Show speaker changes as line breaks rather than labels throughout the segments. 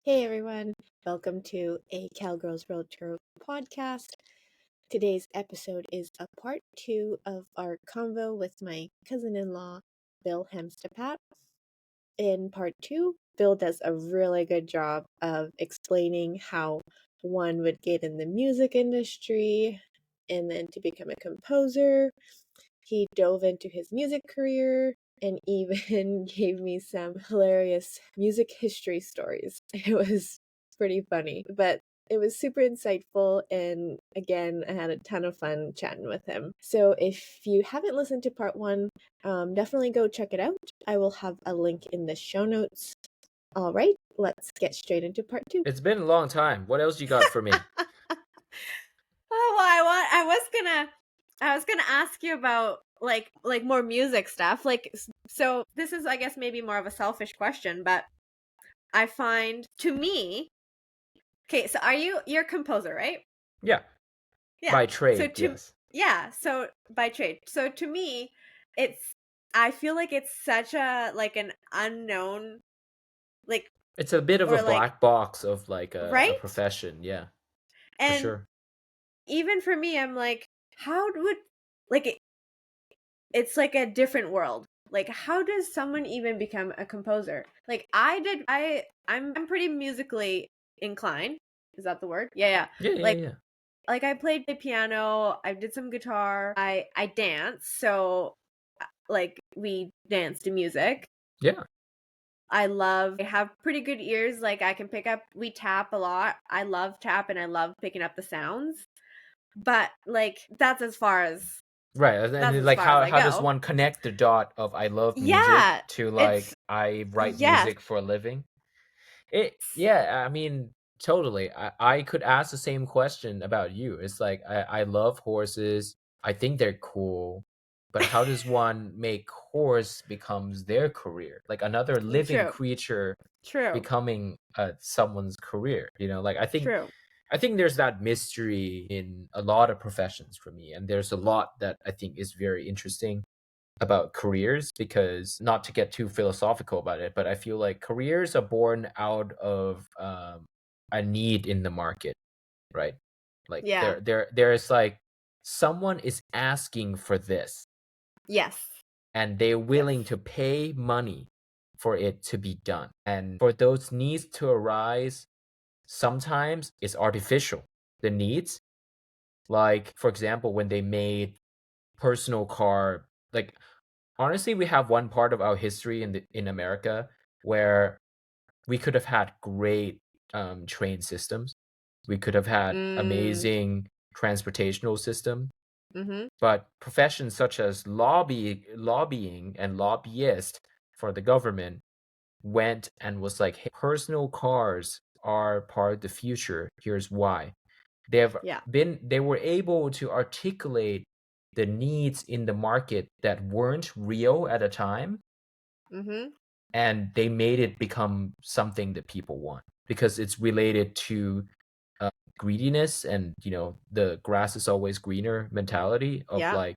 Hey everyone, welcome to a Cowgirls Road Trip podcast. Today's episode is a part 2 of our convo with my cousin-in-law, Bill Hemstapat. In part 2, Bill does a really good job of explaining how one would get in the music industry and then to become a composer. He dove into his music career and even gave me some hilarious music history stories. It was pretty funny, but it was super insightful, and again, I had a ton of fun chatting with him. So if you haven't listened to part 1, definitely go check it out. I will have a link in the show notes. All right, let's get straight into part 2.
It's been a long time. What else you got for me?
Oh, well, I was gonna ask you about like more music stuff. So this is, I guess, maybe more of a selfish question, but I find, to me, okay, so you're a composer, right?
Yeah. By trade, yes.
Yeah, so by trade. So to me, I feel like it's such an unknown,
It's a bit of a black box of
right?
a profession, yeah.
And
for sure.
Even for me, I'm like, how would, it's like a different world. Like, how does someone even become a composer? I'm pretty musically inclined. Is that the word? Yeah.
Yeah.
Like, I played the piano, I did some guitar, I dance, so we dance to music.
Yeah.
I have pretty good ears, we tap a lot. I love tap and I love picking up the sounds. But that's as far as
Right. And how does one connect the dot of I love music to I write music for a living? I mean, totally. I could ask the same question about you. It's like I love horses. I think they're cool. But how does one make horse becomes their career? Like another living creature becoming someone's career. I think there's that mystery in a lot of professions for me. And there's a lot that I think is very interesting about careers, because not to get too philosophical about it, but I feel like careers are born out of a need in the market, right? Like there's like someone is asking for this.
Yes.
And they're willing to pay money for it to be done. And for those needs to arise, sometimes it's artificial. The needs, like for example, when they made personal car, like honestly, we have one part of our history in America where we could have had great train systems. We could have had amazing transportational system. But professions such as lobbying and lobbyist for the government went and was like, hey, personal cars are part of the future. Here's why. They were able to articulate the needs in the market that weren't real at a time. And they made it become something that people want, because it's related to greediness and the grass is always greener mentality of like,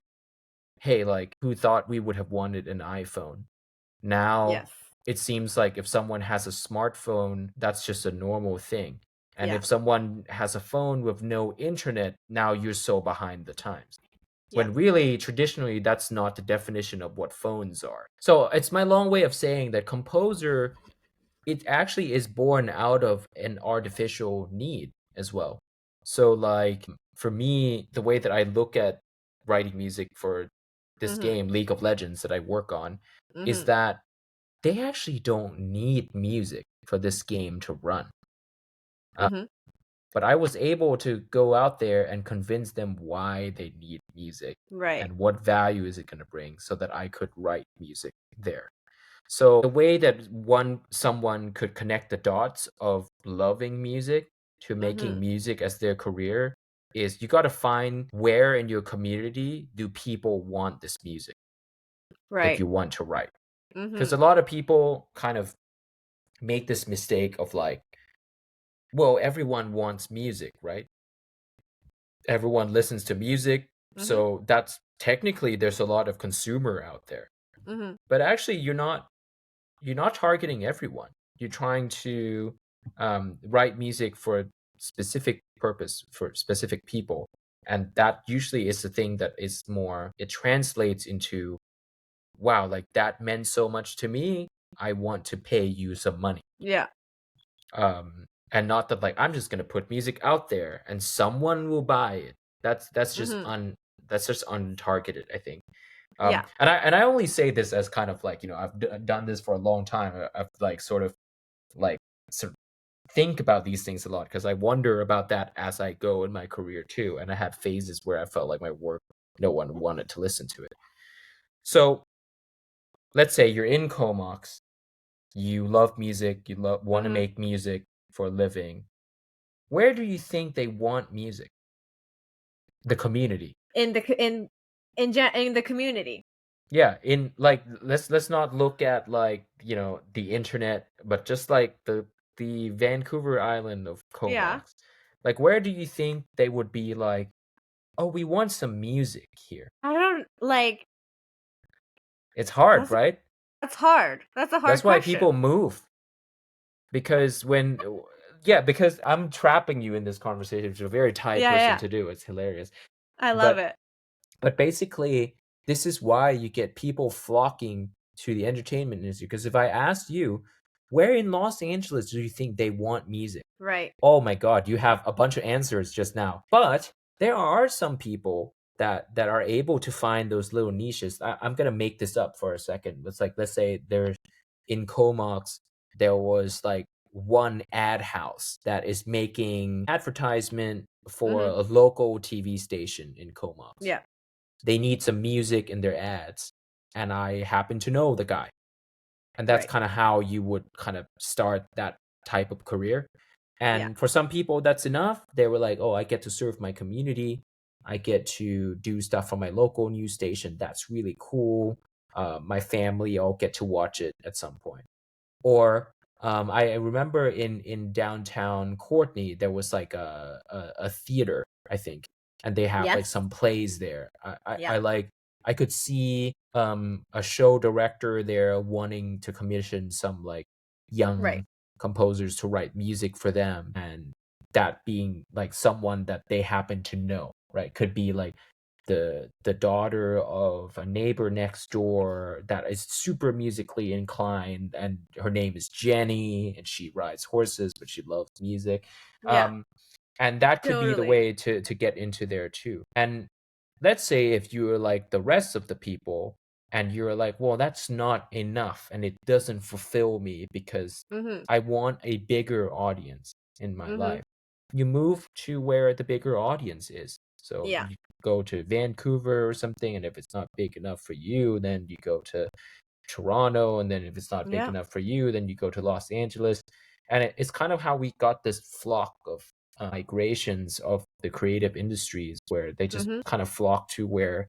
hey, like who thought we would have wanted an iPhone? Now it seems like if someone has a smartphone, that's just a normal thing. And if someone has a phone with no internet, now you're so behind the times. When really, traditionally, that's not the definition of what phones are. So it's my long way of saying that composer, it actually is born out of an artificial need as well. So like for me, the way that I look at writing music for this game, League of Legends, that I work on, is that they actually don't need music for this game to run. But I was able to go out there and convince them why they need music, and what value is it going to bring, so that I could write music there. So the way that someone could connect the dots of loving music to making music as their career is you got to find where in your community do people want this music that you want to write. Because a lot of people kind of make this mistake of like, well, everyone wants music, right? Everyone listens to music. So that's technically there's a lot of consumer out there. But actually you're not targeting everyone. You're trying to write music for a specific purpose for specific people, and that usually is the thing that is more, it translates into, wow, like that meant so much to me, I want to pay you some money.
Yeah.
And not that like I'm just gonna put music out there and someone will buy it. That's just that's just untargeted, I think.
Yeah.
And I only say this as kind of like, I've done this for a long time. I've like sort of think about these things a lot because I wonder about that as I go in my career too. And I had phases where I felt like my work, no one wanted to listen to it. So let's say you're in Comox, you love music, you want to make music for a living. Where do you think they want music? The community.
In the community.
Yeah, in like let's not look at like, the internet, but just like the Vancouver island of Comox.
Yeah.
Like where do you think they would be like, oh, we want some music here?
I don't like.
It's hard, right?
That's hard. That's a hard
That's why
question.
people move. Because because I'm trapping you in this conversation, which is a very tight person to do. It's hilarious.
I love it.
But basically, this is why you get people flocking to the entertainment industry. Because if I asked you, where in Los Angeles do you think they want music?
Right.
Oh my God, you have a bunch of answers just now. But there are some people that are able to find those little niches. I'm gonna make this up for a second. It's like, let's say there's in Comox, there was like one ad house that is making advertisement for a local TV station in Comox.
Yeah.
They need some music in their ads, and I happen to know the guy. And that's kind of how you would kind of start that type of career. And for some people, that's enough. They were like, oh, I get to serve my community. I get to do stuff for my local news station. That's really cool. My family all get to watch it at some point. Or I remember in downtown Courtney, there was like a theater, I think. And they have like some plays there. I could see a show director there wanting to commission some like young composers to write music for them, and that being like someone that they happen to know, right? Could be like the daughter of a neighbor next door that is super musically inclined, and her name is Jenny, and she rides horses, but she loves music. And that could be the way to get into there too. And let's say if you're like the rest of the people and you're like, well, that's not enough and it doesn't fulfill me because I want a bigger audience in my life. You move to where the bigger audience is. So you go to Vancouver or something, and if it's not big enough for you, then you go to Toronto, and then if it's not big enough for you, then you go to Los Angeles. And it's kind of how we got this flock of migrations of the creative industries where they just kind of flock to where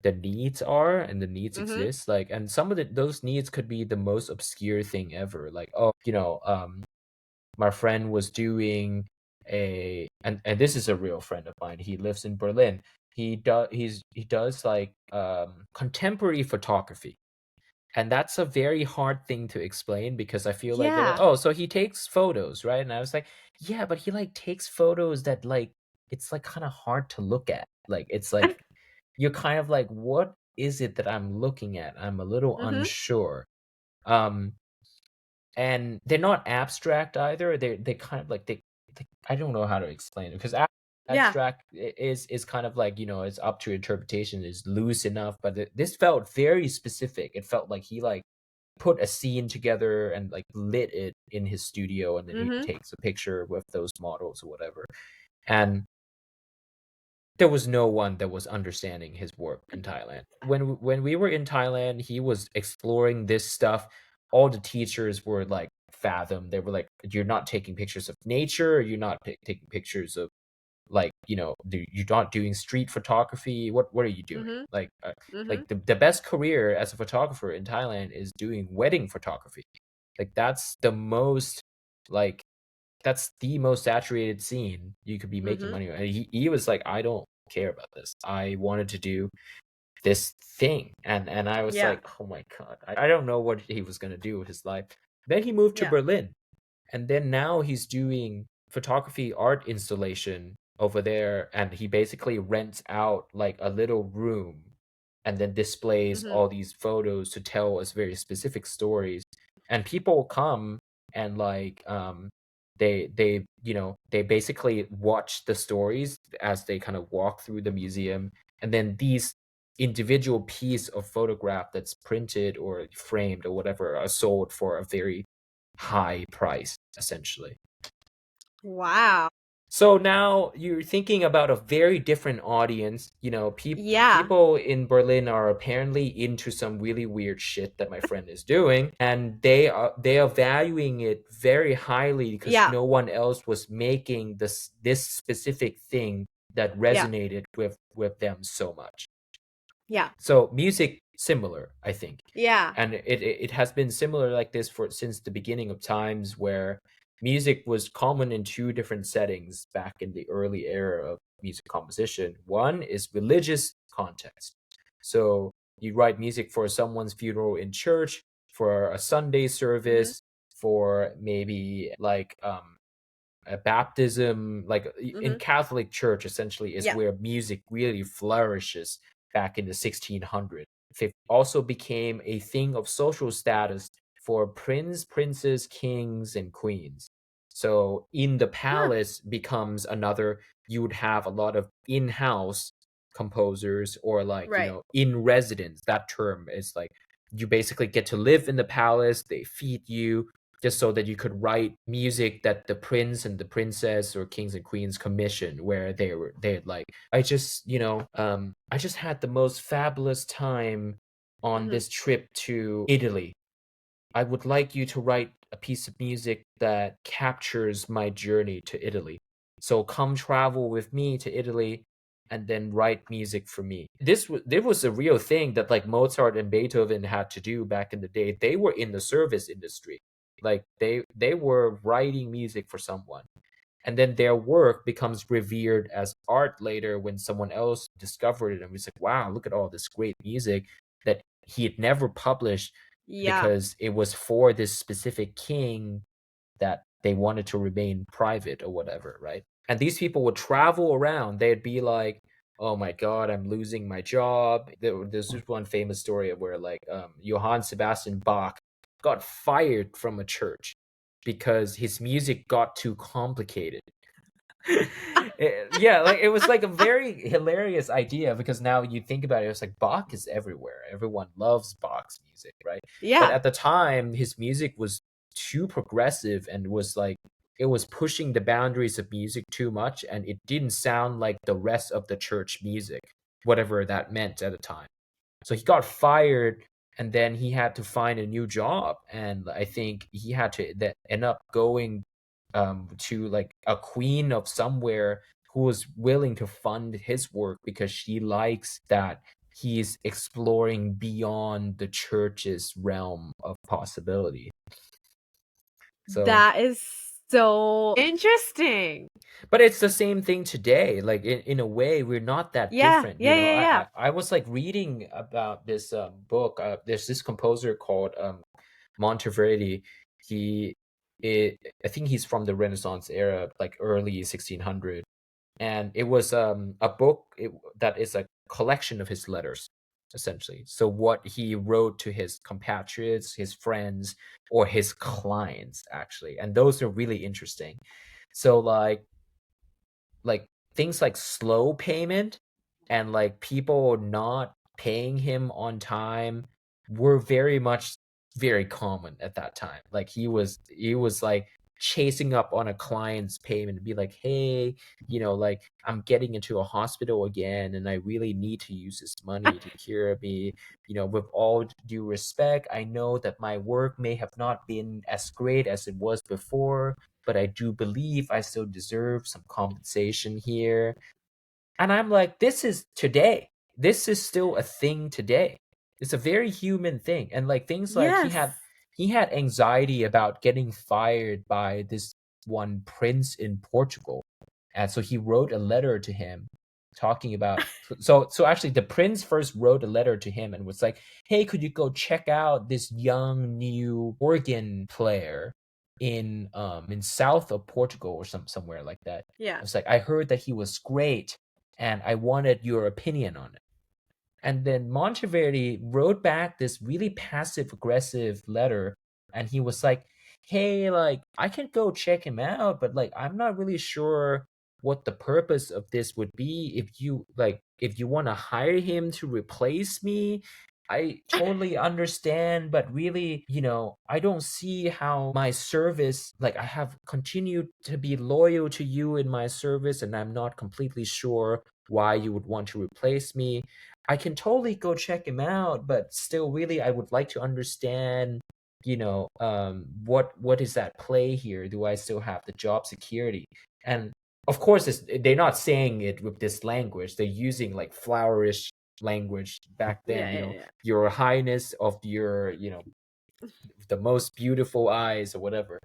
the needs are, and the needs exist. Like, and some of those needs could be the most obscure thing ever. Like, oh, my friend was doing and this is a real friend of mine. He lives in Berlin. He does like contemporary photography. And that's a very hard thing to explain because I feel like they're like, oh, so he takes photos, right? And I was like, yeah, but he like takes photos that like, it's like kind of hard to look at. Like, it's like, you're kind of like, what is it that I'm looking at? I'm a little unsure. And they're not abstract either. They kind of like, they I don't know how to explain it because abstract is kind of like, it's up to interpretation, is loose enough, but this felt very specific. It felt like he like put a scene together and like lit it in his studio, and then he takes a picture with those models or whatever. And there was no one that was understanding his work in Thailand. When we were in Thailand, he was exploring this stuff. All the teachers were like fathom. They were like, you're not taking pictures of nature, you're not taking pictures of like, you're not doing street photography. What are you doing? Like the best career as a photographer in Thailand is doing wedding photography. Like that's the most saturated scene you could be making money on. And he was like, I don't care about this. I wanted to do this thing. And I was like, oh my God, I don't know what he was gonna do with his life. Then he moved to Berlin. And then now he's doing photography art installation over there, and he basically rents out like a little room and then displays all these photos to tell us very specific stories. And people come and like they they basically watch the stories as they kind of walk through the museum, and then these individual piece of photograph that's printed or framed or whatever are sold for a very high price, essentially.
Wow.
So now you're thinking about a very different audience.
Yeah.
People in Berlin are apparently into some really weird shit that my friend is doing, and they are valuing it very highly because
Yeah.
no one else was making this specific thing that resonated with them so much.
Yeah.
So music similar, I think.
Yeah.
And it has been similar like this since the beginning of times, where music was common in two different settings back in the early era of music composition. One is religious context. So you write music for someone's funeral in church, for a Sunday service, for maybe like a baptism, like in Catholic Church essentially is where music really flourishes back in the 1600s. It also became a thing of social status for princes, kings, and queens. So in the palace becomes another, you would have a lot of in-house composers, or like, in residence. That term is like, you basically get to live in the palace, they feed you, just so that you could write music that the prince and the princess or kings and queens commissioned, where they like, I just had the most fabulous time on this trip to Italy. I would like you to write a piece of music that captures my journey to Italy. So come travel with me to Italy and then write music for me. There was a real thing that like Mozart and Beethoven had to do back in the day. They were in the service industry. Like they were writing music for someone. And then their work becomes revered as art later when someone else discovered it and was like, wow, look at all this great music that he had never published because it was for this specific king that they wanted to remain private or whatever, right? And these people would travel around. They'd be like, oh my God, I'm losing my job. There's this one famous story where like Johann Sebastian Bach got fired from a church because his music got too complicated. Yeah, like it was like a very hilarious idea, because now you think about it, it's like Bach is everywhere. Everyone loves Bach's music, right? But at the time, his music was too progressive and was like, it was pushing the boundaries of music too much, and it didn't sound like the rest of the church music, whatever that meant at the time. So he got fired, and then he had to find a new job, and I think he had to end up going to like a queen of somewhere who was willing to fund his work because she likes that he's exploring beyond the church's realm of possibility. So
that is so interesting.
But it's the same thing today. Like in a way, we're not that different. I was like reading about this book. There's this composer called Monteverdi. I think he's from the Renaissance era, like early 1600, and it was a book that is a collection of his letters, essentially. So what he wrote to his compatriots, his friends, or his clients, actually, and those are really interesting. So like things like slow payment and like people not paying him on time were very common at that time. Like he was like chasing up on a client's payment to be like, hey, like I'm getting into a hospital again and I really need to use this money to cure me. With all due respect, I know that my work may have not been as great as it was before, but I do believe I still deserve some compensation here. And I'm like, this is today. This is still a thing today. It's a very human thing. And like things like he had anxiety about getting fired by this one prince in Portugal. And so he wrote a letter to him talking about so actually the prince first wrote a letter to him and was like, hey, could you go check out this young new organ player? in south of Portugal or somewhere like that.
Yeah.
I was like, I heard that he was great, and I wanted your opinion on it. And then Monteverdi wrote back this really passive aggressive letter, and he was like, hey, like, I can go check him out, but like, I'm not really sure what the purpose of this would be. If you want to hire him to replace me, I totally understand, but really, I don't see how my service, like, I have continued to be loyal to you in my service, and I'm not completely sure why you would want to replace me. I can totally go check him out, but still, really, I would like to understand, what is at play here? Do I still have the job security? And of course, they're not saying it with this language. They're using like flourish language back then.
Yeah.
Your highness of your, the most beautiful eyes or whatever.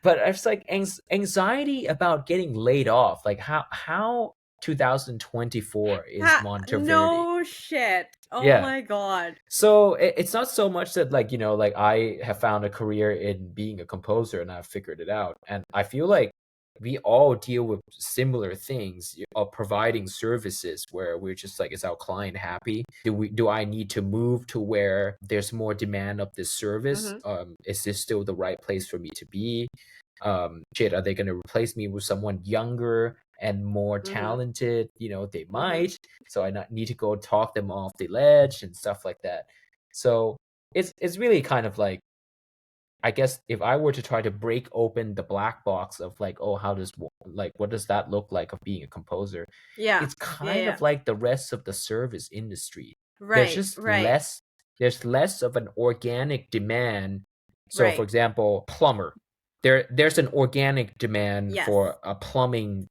But it's like anxiety about getting laid off. Like how 2024 is Monteverdi.
No shit. Oh
Yeah.
my god.
So it's not so much that like I have found a career in being a composer and I've figured it out, and I feel like we all deal with similar things of providing services where we're just like, is our client happy? Do I need to move to where there's more demand of this service? Is this still the right place for me to be? Are they going to replace me with someone younger and more talented? They might. So I need to go talk them off the ledge and stuff like that. So it's really kind of like, I guess if I were to try to break open the black box of like, oh, what does that look like of being a composer?
Yeah.
It's kind of like the rest of the service industry.
Right.
There's less of an organic demand. So for example, plumber. There's an organic demand for a plumbing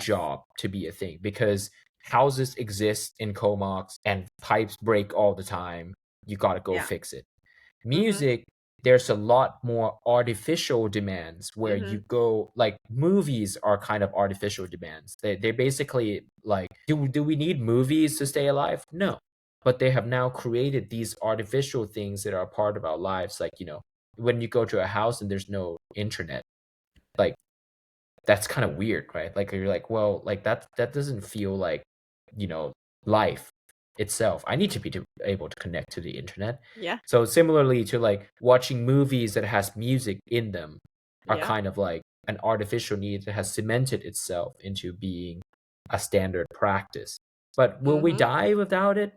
job to be a thing, because houses exist in Comox and pipes break all the time. You got to go fix it. Music, there's a lot more artificial demands where you go, like movies are kind of artificial demands. They're basically like, do we need movies to stay alive? No. But they have now created these artificial things that are part of our lives. Like, when you go to a house and there's no internet, like that's kind of weird, right? Like you're like, well, like that doesn't feel like, life itself. I need to be able to connect to the internet.
Yeah.
So similarly to like watching movies that has music in them are kind of like an artificial need that has cemented itself into being a standard practice. But will we die without it?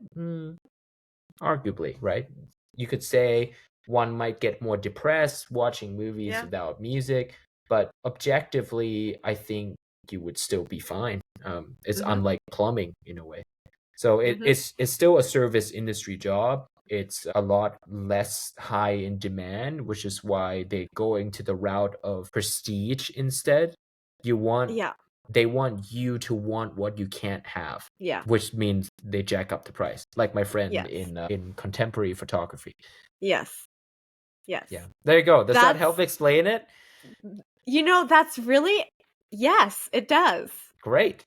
Arguably, right? You could say one might get more depressed watching movies without music, but objectively, I think you would still be fine. It's unlike plumbing in a way. So it's still a service industry job. It's a lot less high in demand, which is why they go into the route of prestige instead. They want you to want what you can't have.
Yeah.
Which means they jack up the price. Like my friend in contemporary photography.
Yes.
Yeah. There you go. Does that help explain it?
That's really, yes, it does.
Great.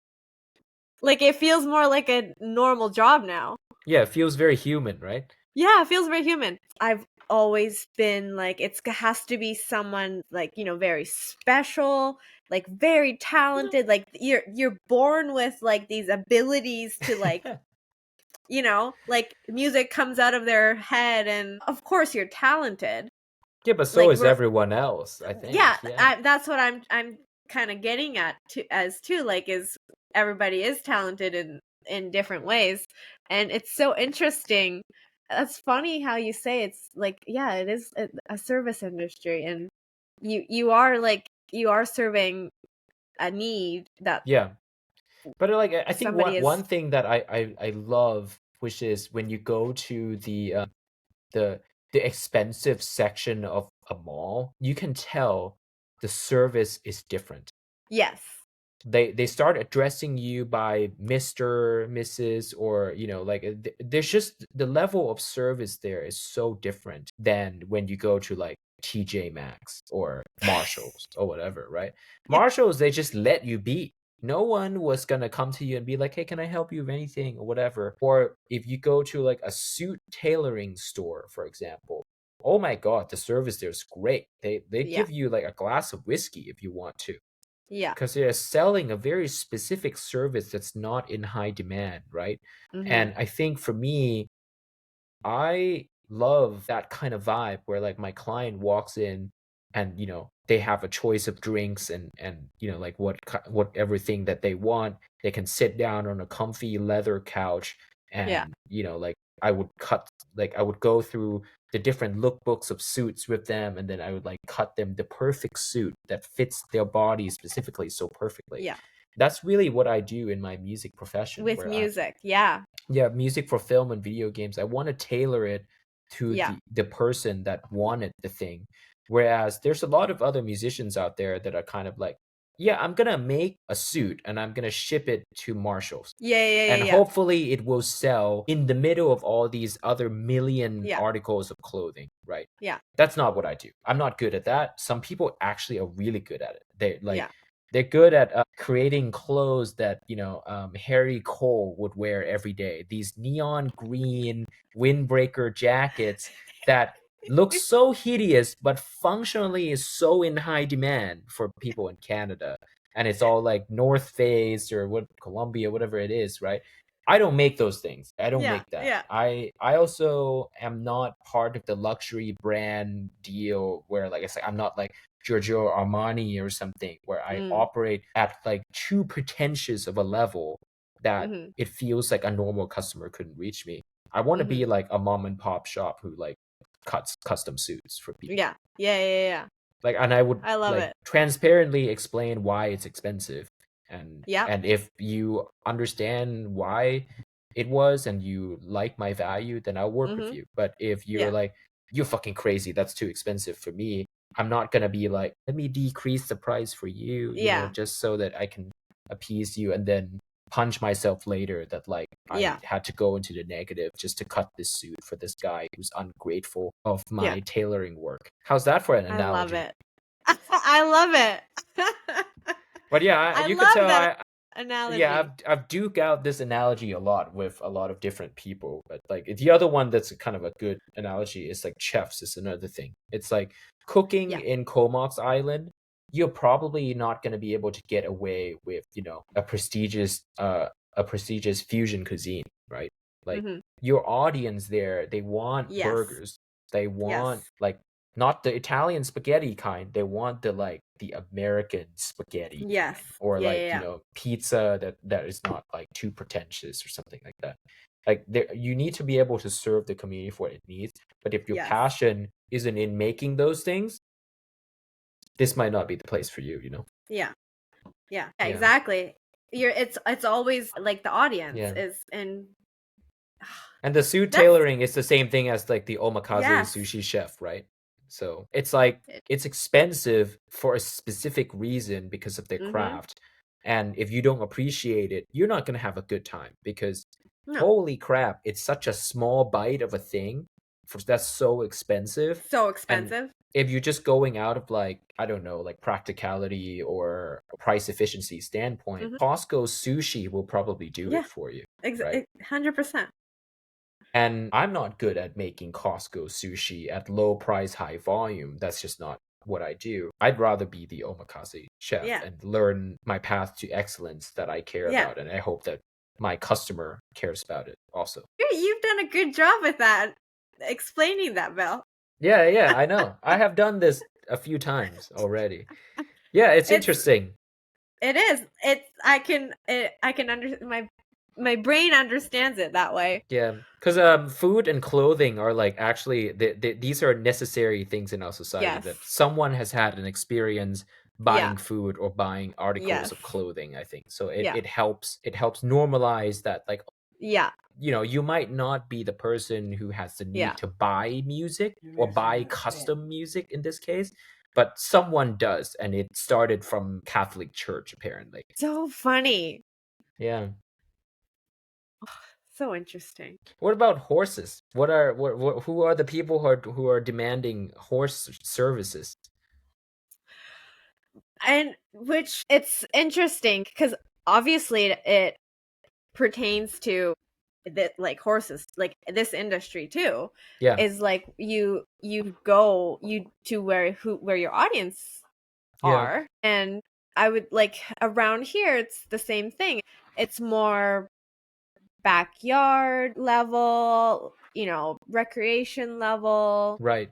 Like it feels more like a normal job now.
Yeah, it feels very human, right?
Yeah, it feels very human. I've always been like, it has to be someone like, very special, like very talented. Like you're born with like these abilities to like, like music comes out of their head, and of course you're talented.
Yeah, but so is everyone else, I think.
Yeah. That's what I'm kind of getting at too. Like, is everybody is talented in different ways, and it's so interesting. That's funny how you say it's like, yeah, it is a service industry, and you are serving a need that
but like I think one thing that I love, which is when you go to the expensive section of a mall, you can tell the service is different.
Yes.
They start addressing you by Mr., Mrs., or like there's just the level of service there is so different than when you go to like TJ Maxx or Marshalls or whatever, right? Marshalls, they just let you be. No one was gonna come to you and be like, hey, can I help you with anything or whatever? Or if you go to like a suit tailoring store, for example, oh my god, the service there is great. They
Yeah.
give you like a glass of whiskey if you want to,
Yeah.
because they're selling a very specific service that's not in high demand, right? And I think for me, I love that kind of vibe where like my client walks in and they have a choice of drinks and like what everything that they want. They can sit down on a comfy leather couch
Yeah.
and like I would go through the different lookbooks of suits with them, and then I would like cut them the perfect suit that fits their body specifically so perfectly.
Yeah.
That's really what I do in my music profession,
With
where
music. Yeah.
music for film and video games. I want to tailor it to
Yeah.
the person that wanted the thing. Whereas there's a lot of other musicians out there that are kind of like, yeah, I'm gonna make a suit and I'm gonna ship it to Marshall's. And
Yeah.
hopefully it will sell in the middle of all these other million
Yeah.
articles of clothing, right?
Yeah.
That's not what I do. I'm not good at that. Some people actually are really good at it.
Yeah.
They're good at creating clothes that Harry Cole would wear every day. These neon green windbreaker jackets that look so hideous, but functionally is so in high demand for people in Canada. And it's all like North Face or Columbia, whatever it is, right? I don't make those things. I don't
Yeah.
make that.
Yeah.
I also am not part of the luxury brand deal where, like I said, I'm not like Giorgio Armani or something where I operate at like too pretentious of a level that it feels like a normal customer couldn't reach me. I want to be like a mom and pop shop who like cuts custom suits for people.
Yeah.
Like, and I would
I love
like
it.
transparently explain why it's expensive. And
Yeah.
and if you understand why it was and you like my value, then I'll work with you. But if you're
Yeah.
like, you're fucking crazy, that's too expensive for me, I'm not gonna be like, let me decrease the price for you,
Yeah.
just so that I can appease you and then punch myself later that like
Yeah.
I had to go into the negative just to cut this suit for this guy who's ungrateful of my
Yeah.
tailoring work. How's that for an
I love
analogy?
it. I love it.
But yeah,
I
you could
love
tell
that analogy.
I've duked out this analogy a lot with a lot of different people. But like the other one that's kind of a good analogy is like chefs is another thing. It's like cooking
Yeah.
in Comox Island, you're probably not going to be able to get away with, a prestigious fusion cuisine, right? Like your audience there, they want
Yes.
burgers. They want
Yes.
like not the Italian spaghetti kind. They want the American spaghetti.
Yes.
Or
Yeah,
like,
yeah.
pizza that is not like too pretentious or something like that. Like you need to be able to serve the community for what it needs. But if your
Yes.
passion isn't in making those things, this might not be the place for you,
Yeah.
Yeah.
Exactly. It's always like the audience
Yeah.
is and
And the suit
That's-
tailoring is the same thing as like the omakase
Yes.
sushi chef, right? So it's like it's expensive for a specific reason because of their craft. And if you don't appreciate it, you're not gonna have a good time because
No.
holy crap, it's such a small bite of a thing that's so expensive.
So expensive.
If you're just going out of like, I don't know, like practicality or price efficiency standpoint, Costco sushi will probably do it for you. Right?
100%.
And I'm not good at making Costco sushi at low price, high volume. That's just not what I do. I'd rather be the omakase chef and learn my path to excellence that I care about. And I hope that my customer cares about it also.
You've done a good job with that, explaining that, Bill.
Yeah, I know. I have done this a few times already. Yeah, it's interesting.
It is. I can understand. My brain understands it that way.
Yeah, because food and clothing are like actually these are necessary things in our society that someone has had an experience buying food or buying articles of clothing, I think. So it helps normalize that, like, you might not be the person who has the need to buy music or buy custom music in this case, but someone does, and it started from Catholic Church apparently.
So funny.
Yeah.
So interesting.
What about horses? Who are the people who are demanding horse services?
And which it's interesting because obviously it pertains to that like horses, like this industry too,
Yeah.
is like you go to where your audience are. And I would like around here it's the same thing. It's more backyard level, recreation level.
Right.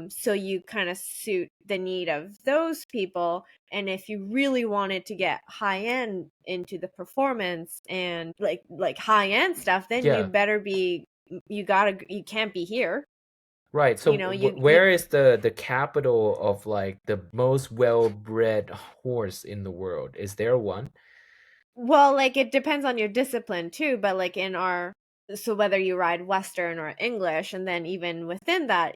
So you kind of suit the need of those people. And if you really wanted to get high end into the performance and like high end stuff, then you better be you can't be here.
Right. So where
you
is the capital of like the most well-bred horse in the world? Is there one?
Well, like it depends on your discipline too, but like so whether you ride Western or English, and then even within that,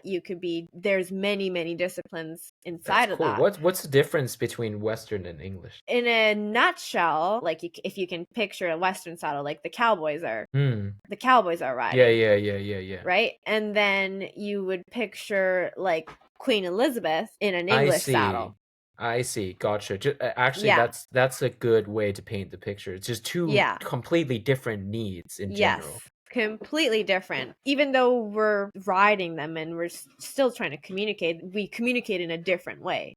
there's many disciplines inside
That's
of
cool.
that.
What's the difference between Western and English?
In a nutshell, like if you can picture a Western saddle, like the cowboys are riding.
Yeah.
Right? And then you would picture like Queen Elizabeth in an
I
English
see.
saddle.
I see. Gotcha. Actually,
Yeah.
that's a good way to paint the picture. It's just two
Yeah.
completely different needs in general.
Yes, completely different. Even though we're riding them and we're still trying to communicate, we communicate in a different way.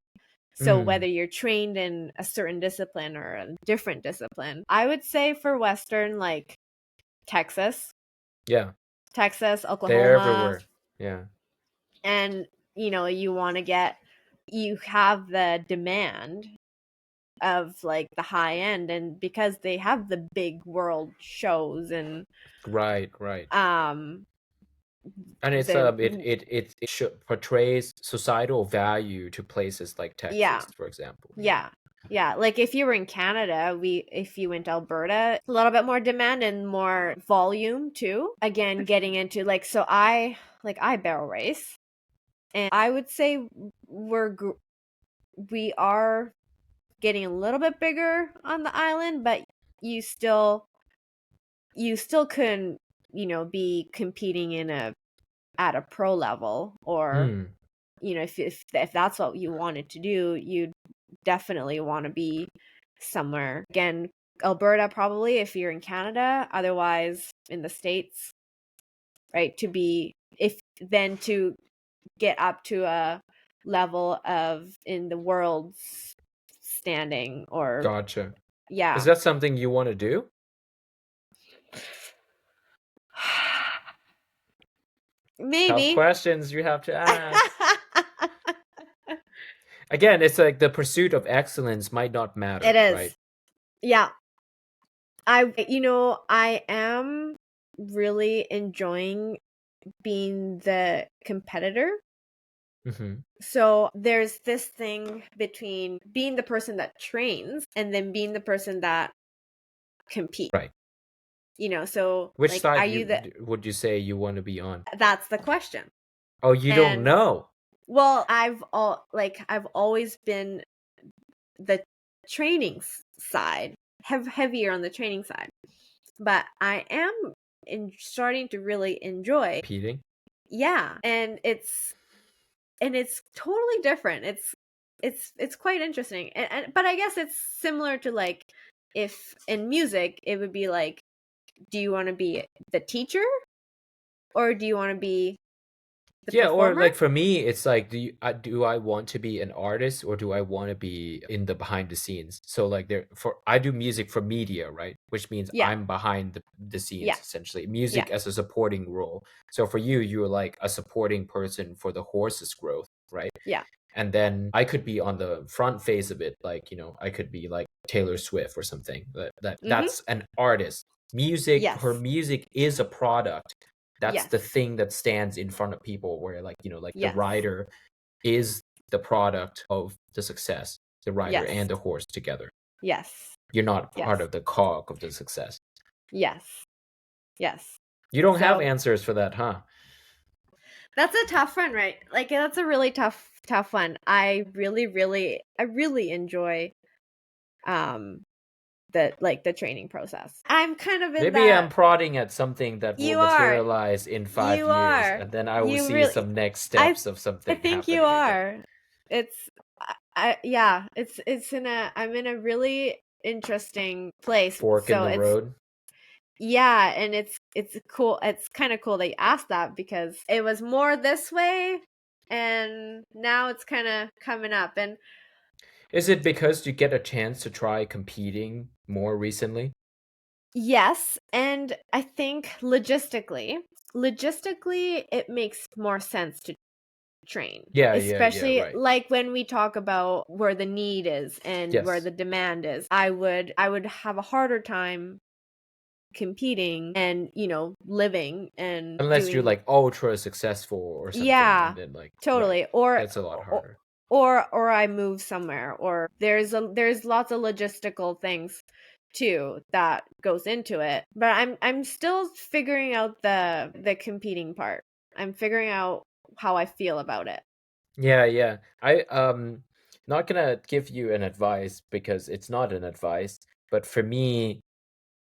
So whether you're trained in a certain discipline or a different discipline, I would say for Western, like Texas,
Yeah.
Oklahoma.
They're everywhere. Yeah.
And, you have the demand of like the high end, and because they have the big world shows and
Right.
um
And it's
the
it portrays societal value to places like Texas, for example.
Yeah. Like if you were in Canada, if you went to Alberta, a little bit more demand and more volume too. Again, getting into like, so I barrel race, and I would say we are getting a little bit bigger on the island, but you still couldn't, be competing at a pro level, or if that's what you wanted to do, you'd definitely want to be somewhere. Again, Alberta probably if you're in Canada, otherwise in the States, right? To get up to a level of in the world's standing, or
Gotcha.
yeah.
Is that something you want to do?
Maybe.
Tough questions you have to ask. Again, it's like the pursuit of excellence might not matter.
It is.
Right?
Yeah. I am really enjoying being the competitor. So there's this thing between being the person that trains and then being the person that competes.
Right.
So
which
like,
side would you say you want to be on?
That's the question.
Oh, you don't know?
Well, I've always been the training side, heavier on the training side, but I am starting to really enjoy
competing.
Yeah, and it's totally different. It's quite interesting, but I guess it's similar to like if in music it would be like, do you want to be the teacher or do you want to be the performer?
Or like for me, it's like, do I want to be an artist or do I want to be in the behind the scenes? So like I do music for media, right? Which means I'm behind the scenes, essentially. Music as a supporting role. So for you, you're like a supporting person for the horse's growth, right?
Yeah.
And then I could be on the front face of it, like, I could be like Taylor Swift or something. That's an artist. Her music is a product. That's the thing that stands in front of people, where like, the rider is the product of the success, the rider and the horse together.
Yes.
You're not part of the cog of the success.
Yes.
You don't have answers for that, huh?
That's a tough one, right? Like that's a really tough one. I really enjoy the training process. I'm kind of in
Maybe I'm prodding at something that will materialize in 5 years, and then I will see some next steps of something.
I think you are. I'm in a really interesting place.
Fork in the road.
Yeah, and it's cool. It's kind of cool that you asked that because it was more this way, and now it's kind of coming up. And
Is it because you get a chance to try competing more recently?
yes, and I think logistically, it makes more sense to train,
Yeah,
especially
right.
like when we talk about where the need is and where
Yes.
the demand is. I would have a harder time competing and living and
Unless you're
doing.
like ultra successful or something, and
Yeah,
then like, right,
totally. Or
that's a lot
or
harder.
or I move somewhere, or there's lots of logistical things too that goes into it. But I'm still figuring out the competing part. I'm figuring out how I feel about it.
Yeah. I not gonna give you an advice because it's not an advice, but for me,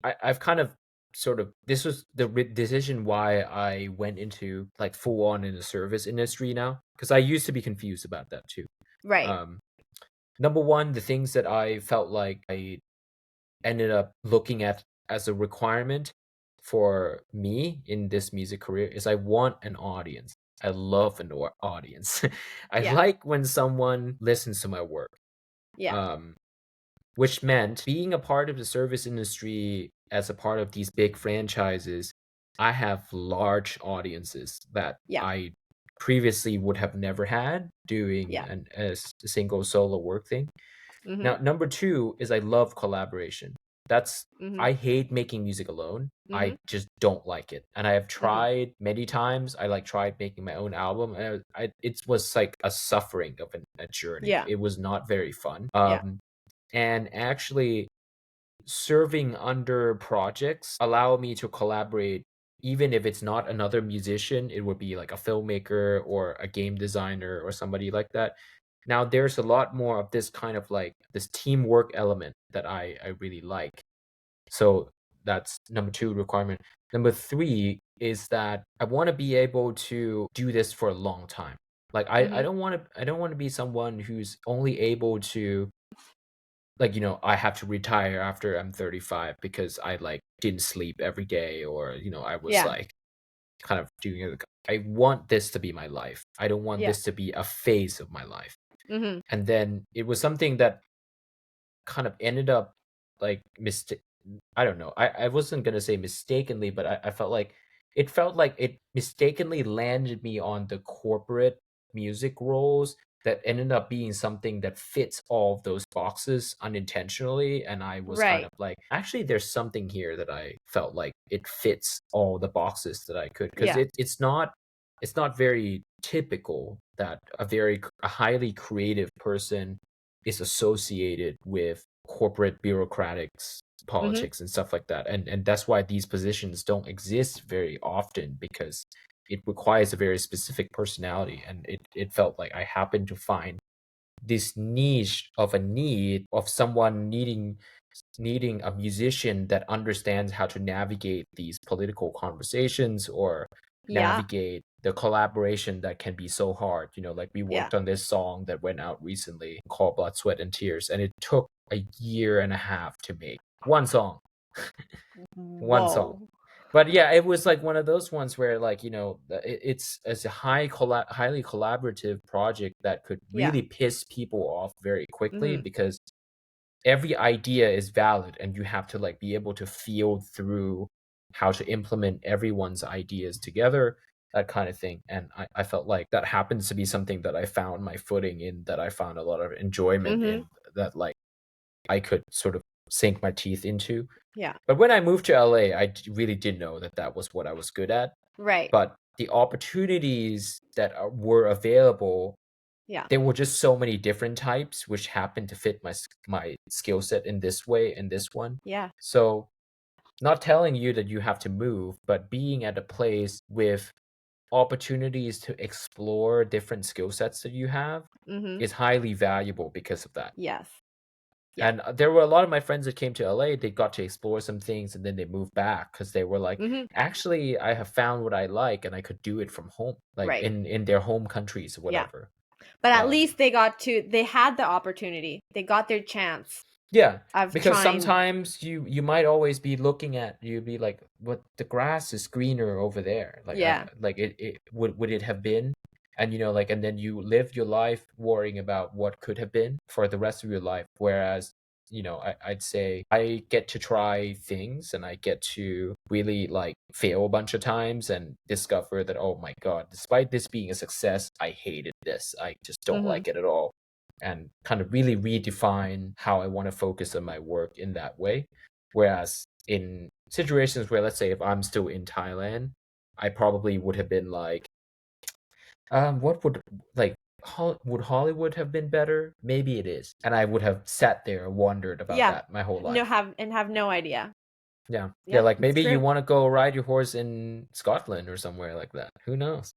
I've kind of sort of this was the decision why I went into like full on in the service industry now because I used to be confused about that too.
Right.
Um, Number one, the things that I felt like I ended up looking at as a requirement for me in this music career is I want an audience. I love an audience. I
Yeah.
like when someone listens to my work.
Yeah.
Um, which meant being a part of the service industry as a part of these big franchises, I have large audiences that
Yeah.
I previously would have never had doing
Yeah.
a single solo work thing.
Mhm.
Now, number two is I love collaboration. That's
Mhm.
I hate making music alone.
Mhm.
I just don't like it, and I have
Mhm.
tried many times. I like tried making my own album, and it was like a suffering of a journey.
Yeah.
It was not very fun.
Yeah.
And actually serving under projects allow me to collaborate even if it's not another musician, it would be like a filmmaker or a game designer or somebody like that. Now there's a lot more of this kind of like this teamwork element that I really like. So that's number two requirement. Number three is that I want to be able to do this for a long time. Like
Mhm.
I don't want to be someone who's only able to like I have to retire after I'm 35 because I like didn't sleep every day or I was
Yeah.
like kind of doing it. I want this to be my life. I don't want
Yeah.
this to be a phase of my life.
Mhm.
And then it was something that kind of ended up like mistake. I don't know. I wasn't gonna say mistakenly, but I felt like it mistakenly landed me on the corporate music roles that ended up being something that fits all of those boxes unintentionally. And I was kind
Right.
of like, actually, there's something here that I felt like it fits all the boxes that I could because
Yeah.
it's not very typical that a highly creative person is associated with corporate bureaucratics
Mhm.
politics and stuff like that and that's why these positions don't exist very often because it requires a very specific personality and it felt like I happened to find this niche of a need of someone needing a musician that understands how to navigate these political conversations or
Yeah.
navigate the collaboration that can be so hard. Like we
Yeah.
worked on this song that went out recently called Blood, Sweat, and Tears, and it took a year and a half to make one song. One song.
Whoa.
But yeah, it was like one of those ones where like, it's a highly collaborative project that could
Yeah.
really piss people off very quickly
Mhm.
because every idea is valid and you have to like be able to feel through how to implement everyone's ideas together, that kind of thing. And I felt like that happens to be something that I found my footing in, that I found a lot of enjoyment
Mhm.
in, that like I could sort of sink my teeth into.
Yeah.
But when I moved to LA, really did know that that was what I was good at.
Right.
But the opportunities that were available,
Yeah.
there were just so many different types which happened to fit my skill set in this way and this one.
Yeah.
So not telling you that you have to move, but being at a place with opportunities to explore different skill sets that you have
Mhm.
is highly valuable because of that.
Yes. Yeah.
And there were a lot of my friends that came to LA, they got to explore some things and then they moved back because they were like,
Mhm.
actually, I have found what I like and I could do it from home, like
Right.
in their home countries or
Yeah.
whatever.
But at
Um,
least they had the opportunity. They got their chance.
Yeah,
of
because
trying.
sometimes you might always be looking at, you'd be like, what, the grass is greener over there. Like
Yeah.
like it would it have been? And like, and then you live your life worrying about what could have been for the rest of your life. Whereas, I'd say I get to try things and I get to really like fail a bunch of times and discover that, oh my God, despite this being a success, I hated this. I just don't like it at all. And kind of really redefine how I want to focus on my work in that way. Whereas in situations where, let's say, if I'm still in Thailand, I probably would have been like, what would would Hollywood have been better? Maybe it is. And I would have sat there and wondered about that my whole life.
Have no idea.
Yeah.
Yeah,
Like maybe
it's
you
true.
want to go ride your horse in Scotland or somewhere like that. Who knows?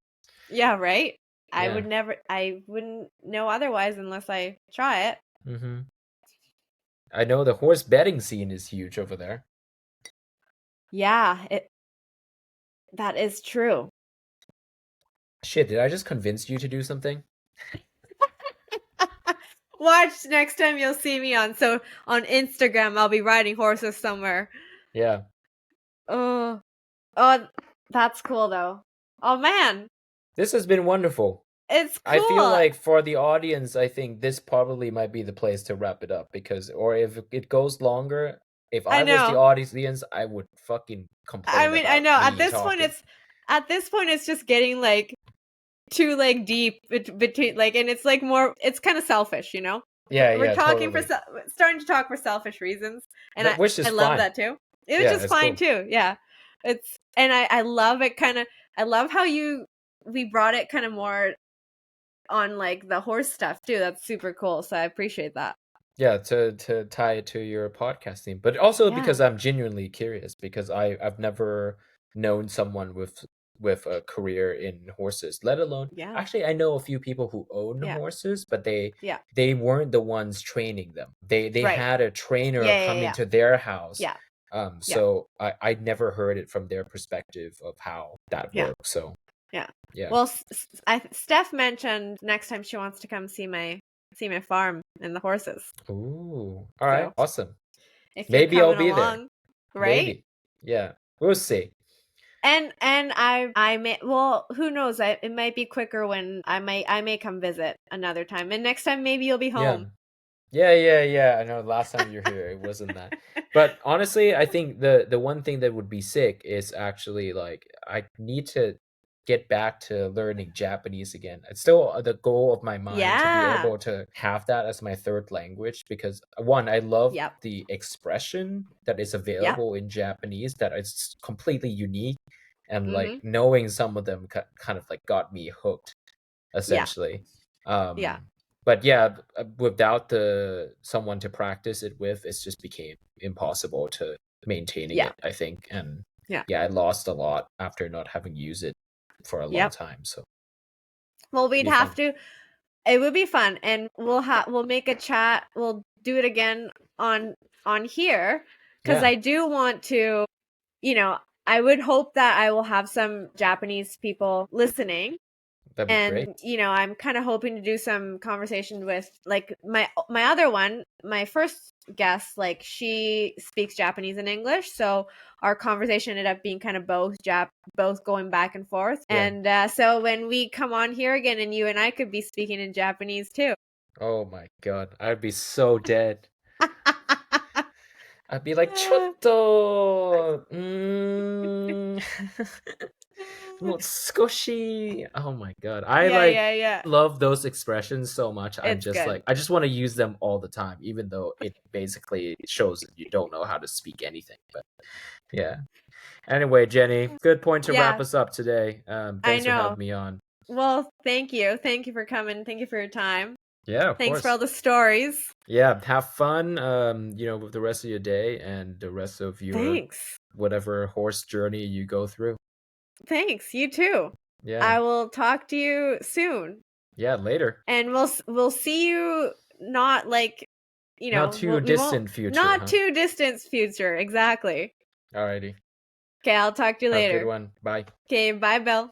Yeah, right?
Yeah.
I wouldn't know otherwise unless I try it.
Mm-hmm. I know the horse betting scene is huge over there.
Yeah, that is true.
Shit, did I just convince you to do something?
Watch next time you'll see me on Instagram. I'll be riding horses somewhere.
Yeah.
Oh, that's cool though. Oh man,
This has been wonderful.
it's cool.
I feel like for the audience, I think this probably might be the place to wrap it up, because, or if it goes longer, if I was the audience, I would fucking complain.
I mean, I know at this point it's just getting like too like deep between like, and it's like more, it's kind of selfish,
Yeah,
we're talking
totally.
starting to talk for selfish reasons, and
which is
I love
fine.
that too. It was just fine cool. too. Yeah, I love it. I love how we brought it kind of more on like the horse stuff too. That's super cool. So I appreciate that.
Yeah, to tie it to your podcasting, but also because I'm genuinely curious, because I've never known someone with a career in horses, let alone actually I know a few people who own horses, but they weren't the ones training them. They had a trainer come into their house. So I never heard it from their perspective of how that works. So yeah.
Well, Steph mentioned next time she wants to come see my farm and the horses.
Ooh, all right, awesome.
If
maybe I'll be
along, there, right?
Maybe. Yeah, we'll see.
And I may, well, who knows? It might be quicker when I may come visit another time, and next time maybe you'll be home.
Yeah. I know last time you were here, it wasn't that. But honestly, I think the one thing that would be sick is actually like I need to get back to learning Japanese again. It's still the goal of my mind to be able to have that as my third language, because one, I love the expression that is available in Japanese, that is completely unique, and like knowing some of them kind of like got me hooked, essentially. But yeah, without someone to practice it with, it just became impossible to maintaining it, I think. And I lost a lot after not having used it for a long time. So
well, we'd have to, it would be fun, and we'll make a chat, we'll do it again on here, because I do want to, I would hope that I will have some Japanese people listening.
That'd be great.
I'm kind of hoping to do some conversation with like my other one, my first guest, like she speaks Japanese and English, so our conversation ended up being kind of both going back and forth. And so when we come on here again, and you and I could be speaking in Japanese too.
Oh my God, I'd be so dead. I'd be like, ちょっと、もう少し, oh my God. I love those expressions so much. I'm just good. Like, I just want to use them all the time, even though it basically shows that you don't know how to speak anything. But yeah. Anyway, Jenny, good point to wrap us up today. Thanks for having me on.
Well, thank you. Thank you for coming. Thank you for your time.
Yeah, of
Thanks
course.
for all the stories.
Yeah, have fun, with the rest of your day and the rest of your whatever horse journey you go through.
Thanks, you too. Yeah. I will talk to you soon.
Yeah, later.
And we'll see you not like,
not too distant future.
Not too distant future, exactly.
Alrighty.
Okay, I'll talk to you later.
Have a good one. Bye.
Okay, bye, Bill.